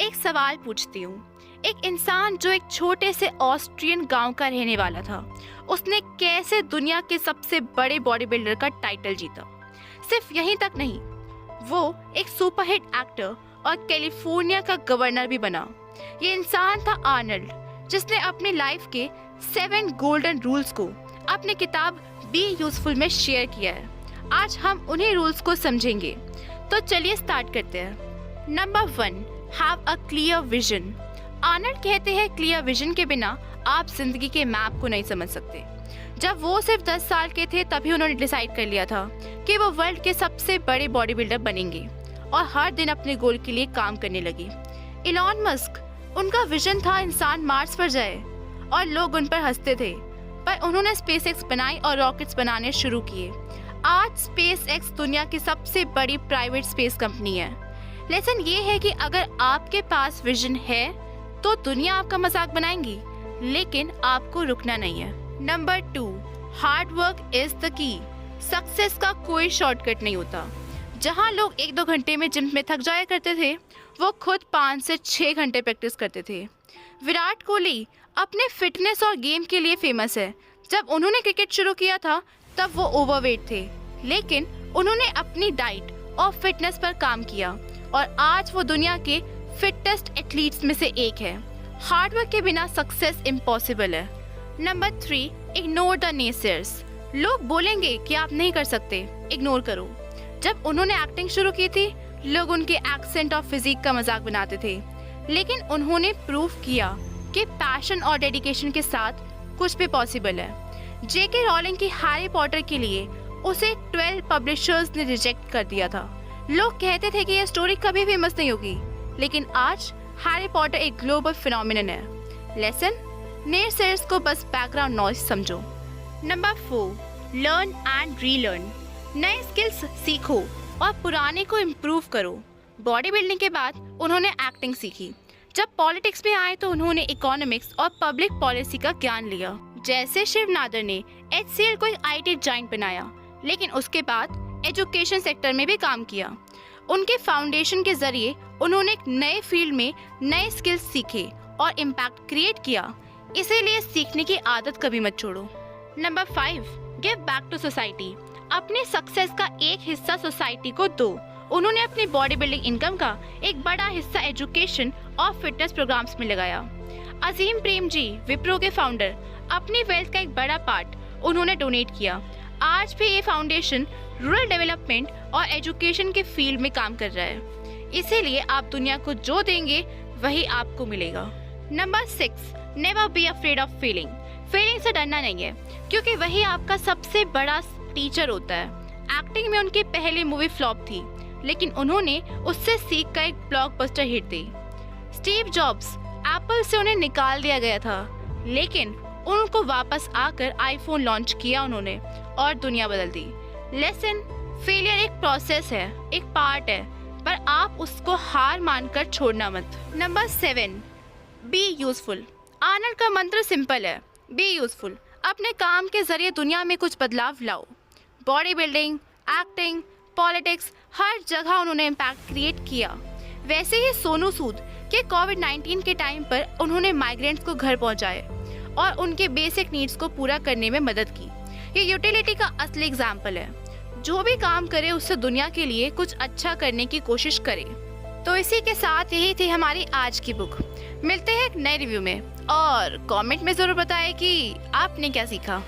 एक सवाल पूछती हूँ। एक इंसान जो एक छोटे से ऑस्ट्रियन गांव का रहने वाला था, उसने कैसे दुनिया के सबसे बड़े बॉडी बिल्डर का टाइटल जीता? सिर्फ यहीं तक नहीं, वो एक सुपरहिट एक्टर और कैलिफोर्निया का गवर्नर भी बना। ये इंसान था आर्नल्ड, जिसने अपनी लाइफ के 7 गोल्डन रूल्स को अपनी किताब बी यूजफुल में शेयर किया है। आज हम उन्हीं रूल्स को समझेंगे। तो चलिए स्टार्ट करते हैं। Number 1, have a clear vision. Arnold कहते हैं क्लियर विजन के बिना आप जिंदगी के मैप को नहीं समझ सकते। जब वो सिर्फ 10 साल के थे तभी उन्होंने डिसाइड कर लिया था कि वो वर्ल्ड के सबसे बड़े बॉडी बिल्डर बनेंगे और हर दिन अपने गोल के लिए काम करने लगे। इलॉन मस्क, उनका विजन था इंसान मार्स पर जाए और लोग उन पर हंसते थे, पर उन्होंने स्पेसएक्स बनाई और रॉकेट्स बनाने शुरू किए। आज स्पेसएक्स दुनिया की सबसे बड़ी प्राइवेट स्पेस कंपनी है। लेसन ये है कि अगर आपके पास विजन है तो दुनिया आपका मजाक बनाएंगी, लेकिन आपको रुकना नहीं है। Number 2, hard work is the key. Success का कोई शॉर्टकट नहीं होता। जहां लोग 1-2 घंटे में जिम में थक जाया करते थे, वो खुद 5 से 6 घंटे प्रैक्टिस करते थे। विराट कोहली अपने फिटनेस और गेम के लिए फेमस है। जब उन्होंने क्रिकेट शुरू किया था तब वो ओवरवेट थे, लेकिन उन्होंने अपनी डाइट और फिटनेस पर काम किया और आज वो दुनिया के फिटेस्ट एथलीट्स में से एक है। हार्डवर्क के बिना सक्सेस इम्पॉसिबल है। Number 3, ignore the naysayers. लोग बोलेंगे कि आप नहीं कर सकते, इग्नोर करो। जब उन्होंने एक्टिंग शुरू की थी, लोग उनके एक्सेंट और फिजिक का मजाक बनाते थे, लेकिन उन्होंने प्रूव किया कि पैशन और डेडिकेशन के साथ कुछ भी पॉसिबल है। जेके रॉलिंग की हैरी पॉटर के लिए उसे 12 पब्लिशर्स ने रिजेक्ट कर दिया था। लोग कहते थे कि यह स्टोरी कभी फेमस नहीं होगी, लेकिन आज हैरी पॉटर एक ग्लोबल फिनोमिनन है। लेसन, नेसेयर्स को बस बैकग्राउंड नॉइज समझो। Number 4, learn and relearn. नए स्किल्स सीखो और पुराने को इम्प्रूव करो। बॉडी बिल्डिंग के बाद उन्होंने एक्टिंग सीखी। जब पॉलिटिक्स में आए तो उन्होंने इकोनॉमिक्स और पब्लिक पॉलिसी का ज्ञान लिया। जैसे शिव नादर ने HCL को एक IT जाइंट बनाया, लेकिन उसके बाद एजुकेशन सेक्टर में भी काम किया। उनके फाउंडेशन के जरिए उन्होंने एक नए फील्ड में नए स्किल्स सीखे और इम्पैक्ट क्रिएट किया। इसीलिए सीखने की आदत कभी मत छोड़ो। Number 5, give back to society. अपने सक्सेस का एक हिस्सा सोसाइटी को दो। उन्होंने अपनी बॉडी बिल्डिंग इनकम का एक बड़ा हिस्सा एजुकेशन और फिटनेस प्रोग्राम्स में लगाया। अजीम प्रेमजी, विप्रो के फाउंडर, अपनी वेल्थ का एक बड़ा पार्ट उन्होंने डोनेट किया। आज भी ये फाउंडेशन रूरल डेवलपमेंट और एजुकेशन के फील्ड में काम कर रहा है। इसीलिए आप दुनिया को जो देंगे वही आपको मिलेगा। Number 6, never be afraid of failing. Failing से डरना नहीं है, क्योंकि वही आपका सबसे बड़ा टीचर होता है। एक्टिंग में उनकी पहली मूवी फ्लॉप थी, लेकिन उन्होंने उससे सीख कर एक ब्लॉकबस्टर हिट दी। स्टीव जॉब्स, एप्पल से उन्हें निकाल दिया गया था, लेकिन उनको वापस आकर आईफोन लॉन्च किया उन्होंने और दुनिया बदल दी। लेसन, फेलियर एक प्रोसेस है, एक पार्ट है, पर आप उसको हार मानकर छोड़ना मत। Number 7, be useful. आर्नल्ड का मंत्र सिंपल है, बी यूजफुल। अपने काम के जरिए दुनिया में कुछ बदलाव लाओ। बॉडी बिल्डिंग, एक्टिंग, पॉलिटिक्स, हर जगह उन्होंने इम्पैक्ट क्रिएट किया। वैसे ही सोनू सूद के कोविड-19 के टाइम पर उन्होंने माइग्रेंट्स को घर पहुंचाए और उनके बेसिक नीड्स को पूरा करने में मदद की। ये यूटिलिटी का असली एग्जाम्पल है। जो भी काम करे उससे दुनिया के लिए कुछ अच्छा करने की कोशिश करे। तो इसी के साथ यही थी हमारी आज की बुक। मिलते हैं एक नए रिव्यू में और कमेंट में जरूर बताएं कि आपने क्या सीखा।